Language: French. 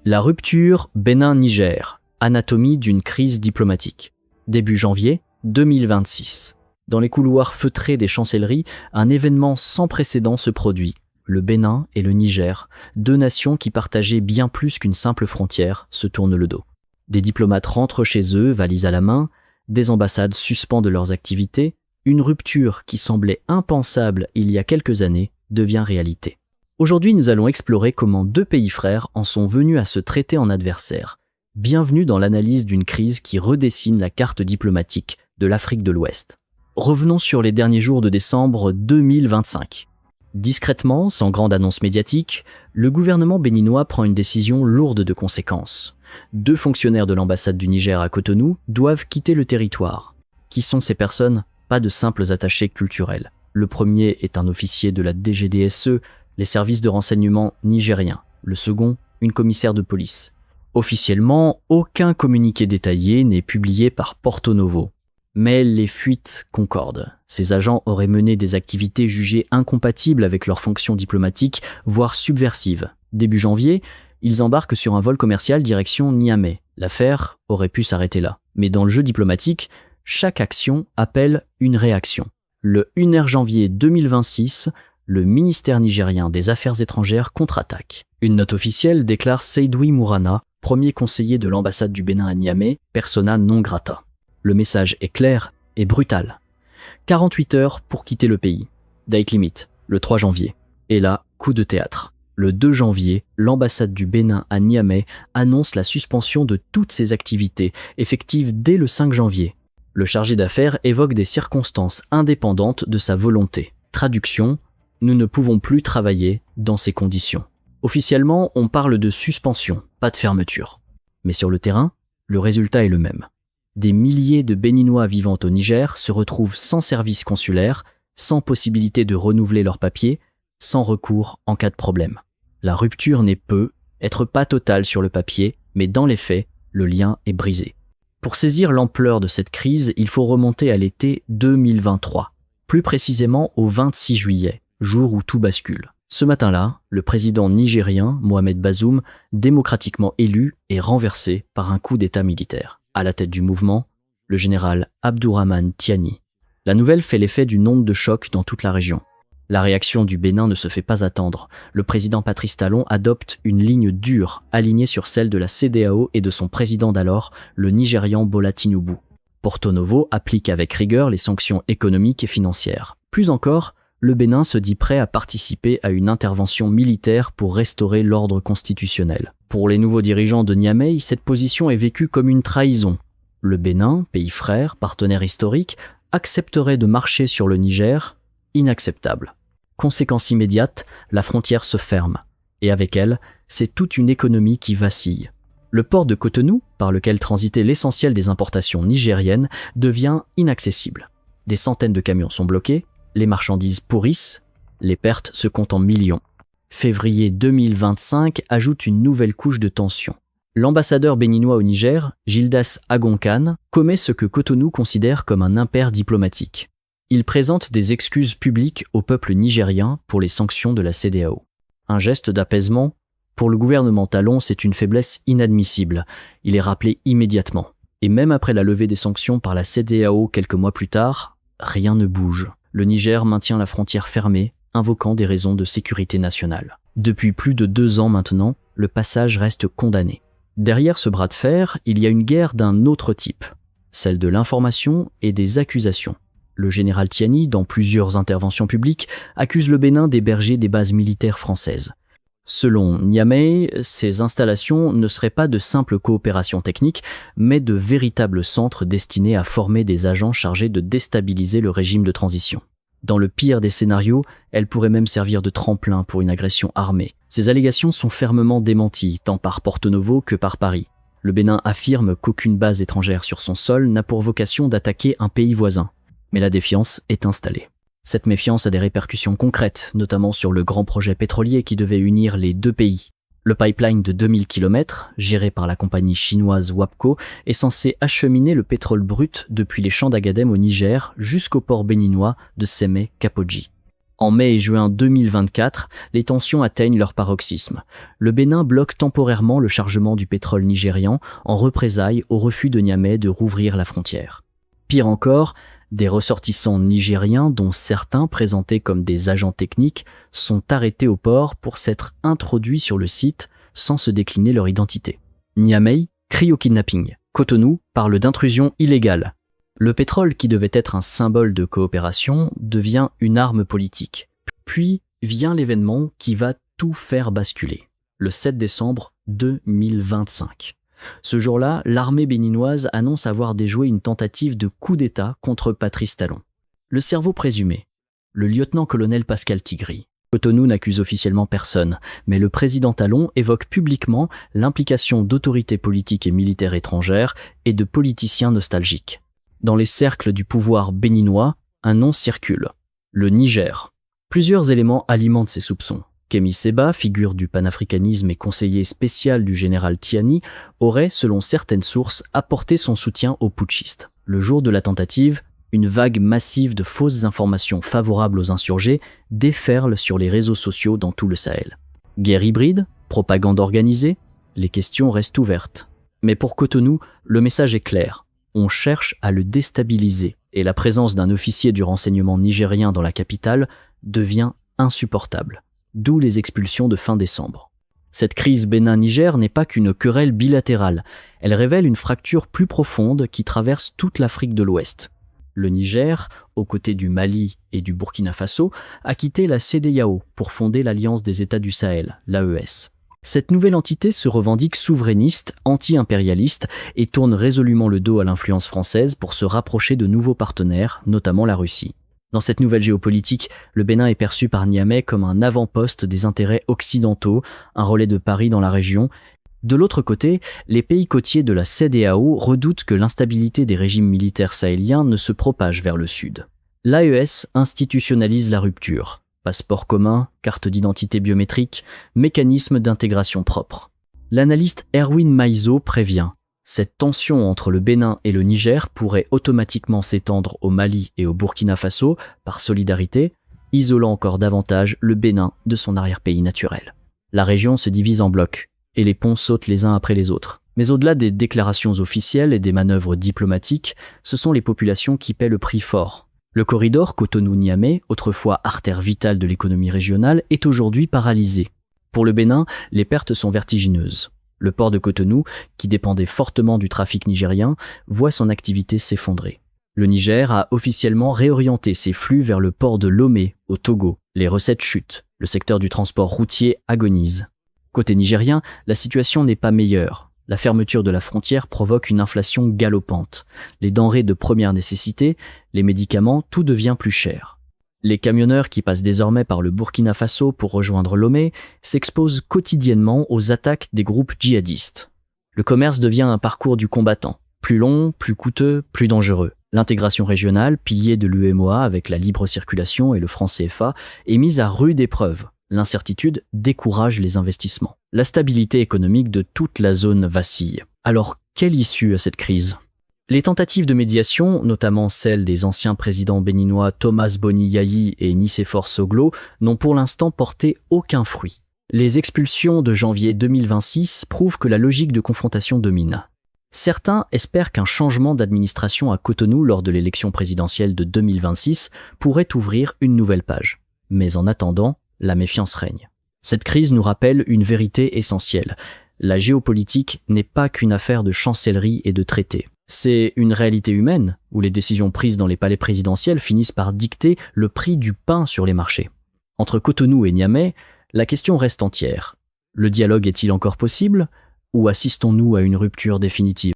La rupture Bénin-Niger, anatomie d'une crise diplomatique. Début janvier 2026. Dans les couloirs feutrés des chancelleries, un événement sans précédent se produit. Le Bénin et le Niger, deux nations qui partageaient bien plus qu'une simple frontière, se tournent le dos. Des diplomates rentrent chez eux, valises à la main, des ambassades suspendent leurs activités, une rupture qui semblait impensable il y a quelques années devient réalité. Aujourd'hui, nous allons explorer comment deux pays frères en sont venus à se traiter en adversaires. Bienvenue dans l'analyse d'une crise qui redessine la carte diplomatique de l'Afrique de l'Ouest. Revenons sur les derniers jours de décembre 2025. Discrètement, sans grande annonce médiatique, le gouvernement béninois prend une décision lourde de conséquences. Deux fonctionnaires de l'ambassade du Niger à Cotonou doivent quitter le territoire. Qui sont ces personnes ? Pas de simples attachés culturels. Le premier est un officier de la DGDSE, les services de renseignement nigériens. Le second, une commissaire de police. Officiellement, aucun communiqué détaillé n'est publié par Porto Novo. Mais les fuites concordent. Ces agents auraient mené des activités jugées incompatibles avec leurs fonctions diplomatiques, voire subversives. Début janvier, ils embarquent sur un vol commercial direction Niamey. L'affaire aurait pu s'arrêter là. Mais dans le jeu diplomatique, chaque action appelle une réaction. Le 1er janvier 2026, le ministère nigérien des Affaires étrangères contre-attaque. Une note officielle déclare Seydoui Mourana, premier conseiller de l'ambassade du Bénin à Niamey, persona non grata. Le message est clair et brutal. 48 heures pour quitter le pays. Date limit, le 3 janvier. Et là, coup de théâtre. Le 2 janvier, l'ambassade du Bénin à Niamey annonce la suspension de toutes ses activités, effectives dès le 5 janvier. Le chargé d'affaires évoque des circonstances indépendantes de sa volonté. Traduction, nous ne pouvons plus travailler dans ces conditions. Officiellement, on parle de suspension, pas de fermeture. Mais sur le terrain, le résultat est le même. Des milliers de Béninois vivant au Niger se retrouvent sans service consulaire, sans possibilité de renouveler leurs papiers, sans recours en cas de problème. La rupture n'est être pas totale sur le papier, mais dans les faits, le lien est brisé. Pour saisir l'ampleur de cette crise, il faut remonter à l'été 2023, plus précisément au 26 juillet, jour où tout bascule. Ce matin-là, le président nigérien, Mohamed Bazoum, démocratiquement élu, est renversé par un coup d'état militaire. À la tête du mouvement, le général Abdourahmane Tiani. La nouvelle fait l'effet d'une onde de choc dans toute la région. La réaction du Bénin ne se fait pas attendre. Le président Patrice Talon adopte une ligne dure, alignée sur celle de la CEDEAO et de son président d'alors, le Nigérian Bola Tinubu. Porto Novo applique avec rigueur les sanctions économiques et financières. Plus encore, le Bénin se dit prêt à participer à une intervention militaire pour restaurer l'ordre constitutionnel. Pour les nouveaux dirigeants de Niamey, cette position est vécue comme une trahison. Le Bénin, pays frère, partenaire historique, accepterait de marcher sur le Niger, inacceptable. Conséquence immédiate, la frontière se ferme. Et avec elle, c'est toute une économie qui vacille. Le port de Cotonou, par lequel transitait l'essentiel des importations nigériennes, devient inaccessible. Des centaines de camions sont bloqués, les marchandises pourrissent, les pertes se comptent en millions. Février 2025 ajoute une nouvelle couche de tension. L'ambassadeur béninois au Niger, Gildas Agonkan, commet ce que Cotonou considère comme un impair diplomatique. Il présente des excuses publiques au peuple nigérien pour les sanctions de la CEDEAO. Un geste d'apaisement, pour le gouvernement Talon, c'est une faiblesse inadmissible. Il est rappelé immédiatement. Et même après la levée des sanctions par la CEDEAO quelques mois plus tard, rien ne bouge. Le Niger maintient la frontière fermée, invoquant des raisons de sécurité nationale. Depuis plus de 2 ans maintenant, le passage reste condamné. Derrière ce bras de fer, il y a une guerre d'un autre type, celle de l'information et des accusations. Le général Tiani, dans plusieurs interventions publiques, accuse le Bénin d'héberger des bases militaires françaises. Selon Niamey, ces installations ne seraient pas de simples coopérations techniques, mais de véritables centres destinés à former des agents chargés de déstabiliser le régime de transition. Dans le pire des scénarios, elles pourraient même servir de tremplin pour une agression armée. Ces allégations sont fermement démenties, tant par Porto Novo que par Paris. Le Bénin affirme qu'aucune base étrangère sur son sol n'a pour vocation d'attaquer un pays voisin. Mais la défiance est installée. Cette méfiance a des répercussions concrètes, notamment sur le grand projet pétrolier qui devait unir les deux pays. Le pipeline de 2000 km, géré par la compagnie chinoise WAPCO, est censé acheminer le pétrole brut depuis les champs d'Agadem au Niger jusqu'au port béninois de Sémé-Kapodji. En mai et juin 2024, les tensions atteignent leur paroxysme. Le Bénin bloque temporairement le chargement du pétrole nigérian en représailles au refus de Niamey de rouvrir la frontière. Pire encore, des ressortissants nigériens, dont certains présentés comme des agents techniques, sont arrêtés au port pour s'être introduits sur le site sans se décliner leur identité. Niamey crie au kidnapping. Cotonou parle d'intrusion illégale. Le pétrole, qui devait être un symbole de coopération, devient une arme politique. Puis vient l'événement qui va tout faire basculer. Le 7 décembre 2025. Ce jour-là, l'armée béninoise annonce avoir déjoué une tentative de coup d'État contre Patrice Talon. Le cerveau présumé, le lieutenant-colonel Pascal Tigri. Cotonou n'accuse officiellement personne, mais le président Talon évoque publiquement l'implication d'autorités politiques et militaires étrangères et de politiciens nostalgiques. Dans les cercles du pouvoir béninois, un nom circule, le Niger. Plusieurs éléments alimentent ces soupçons. Kémi Séba, figure du panafricanisme et conseiller spécial du général Tiani, aurait, selon certaines sources, apporté son soutien aux putschistes. Le jour de la tentative, une vague massive de fausses informations favorables aux insurgés déferle sur les réseaux sociaux dans tout le Sahel. Guerre hybride, propagande organisée, les questions restent ouvertes. Mais pour Cotonou, le message est clair. On cherche à le déstabiliser et la présence d'un officier du renseignement nigérien dans la capitale devient insupportable. D'où les expulsions de fin décembre. Cette crise Bénin-Niger n'est pas qu'une querelle bilatérale. Elle révèle une fracture plus profonde qui traverse toute l'Afrique de l'Ouest. Le Niger, aux côtés du Mali et du Burkina Faso, a quitté la CEDEAO pour fonder l'Alliance des États du Sahel, l'AES. Cette nouvelle entité se revendique souverainiste, anti-impérialiste et tourne résolument le dos à l'influence française pour se rapprocher de nouveaux partenaires, notamment la Russie. Dans cette nouvelle géopolitique, le Bénin est perçu par Niamey comme un avant-poste des intérêts occidentaux, un relais de Paris dans la région. De l'autre côté, les pays côtiers de la CEDEAO redoutent que l'instabilité des régimes militaires sahéliens ne se propage vers le sud. L'AES institutionnalise la rupture. Passeport commun, carte d'identité biométrique, mécanisme d'intégration propre. L'analyste Erwin Maizo prévient. Cette tension entre le Bénin et le Niger pourrait automatiquement s'étendre au Mali et au Burkina Faso par solidarité, isolant encore davantage le Bénin de son arrière-pays naturel. La région se divise en blocs, et les ponts sautent les uns après les autres. Mais au-delà des déclarations officielles et des manœuvres diplomatiques, ce sont les populations qui paient le prix fort. Le corridor Cotonou-Niamey, autrefois artère vitale de l'économie régionale, est aujourd'hui paralysé. Pour le Bénin, les pertes sont vertigineuses. Le port de Cotonou, qui dépendait fortement du trafic nigérien, voit son activité s'effondrer. Le Niger a officiellement réorienté ses flux vers le port de Lomé, au Togo. Les recettes chutent. Le secteur du transport routier agonise. Côté nigérien, la situation n'est pas meilleure. La fermeture de la frontière provoque une inflation galopante. Les denrées de première nécessité, les médicaments, tout devient plus cher. Les camionneurs qui passent désormais par le Burkina Faso pour rejoindre Lomé s'exposent quotidiennement aux attaques des groupes djihadistes. Le commerce devient un parcours du combattant. Plus long, plus coûteux, plus dangereux. L'intégration régionale, pilier de l'UEMOA avec la libre circulation et le franc CFA, est mise à rude épreuve. L'incertitude décourage les investissements. La stabilité économique de toute la zone vacille. Alors, quelle issue à cette crise ? Les tentatives de médiation, notamment celles des anciens présidents béninois Thomas Boni Yayi et Nicéphore Soglo, n'ont pour l'instant porté aucun fruit. Les expulsions de janvier 2026 prouvent que la logique de confrontation domine. Certains espèrent qu'un changement d'administration à Cotonou lors de l'élection présidentielle de 2026 pourrait ouvrir une nouvelle page. Mais en attendant, la méfiance règne. Cette crise nous rappelle une vérité essentielle. La géopolitique n'est pas qu'une affaire de chancellerie et de traités. C'est une réalité humaine, où les décisions prises dans les palais présidentiels finissent par dicter le prix du pain sur les marchés. Entre Cotonou et Niamey, la question reste entière. Le dialogue est-il encore possible, ou assistons-nous à une rupture définitive ?